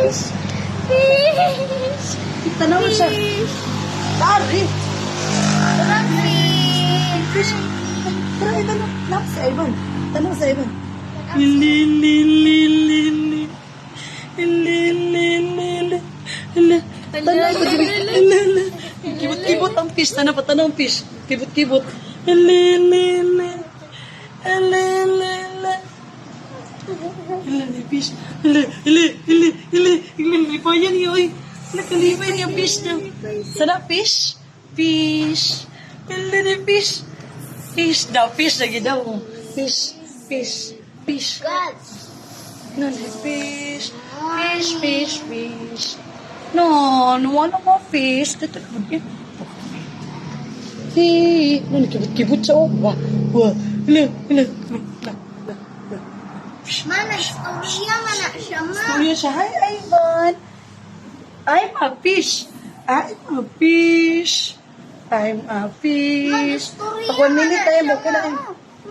Fish. Fish. Tanaw mo siya. Dari. Fish. Fish. Tara, tanong. Tanong sa Ivan. Tanong sa Ivan. Tanong ko dito. Kibot-kibot ang fish. Tanong pa, tanong fish. Kibot-kibot. Fish. Lipayan niyo, oy. Nakalipay niya fish niya. Sana fish? Fish. Fish. Fish daw, fish lagi daw. Fish. Fish. No, fish. Fish. No want more fish. Dito na mo. No, nakibot-kibot siya, oh. Wah. Mana, istorya mana siya, ma. Kuya siya, hi, Ivan. I'm a fish. I'm a fish. Mana, istorya Pag 1 minute mana tayo, siya, okay na. ma.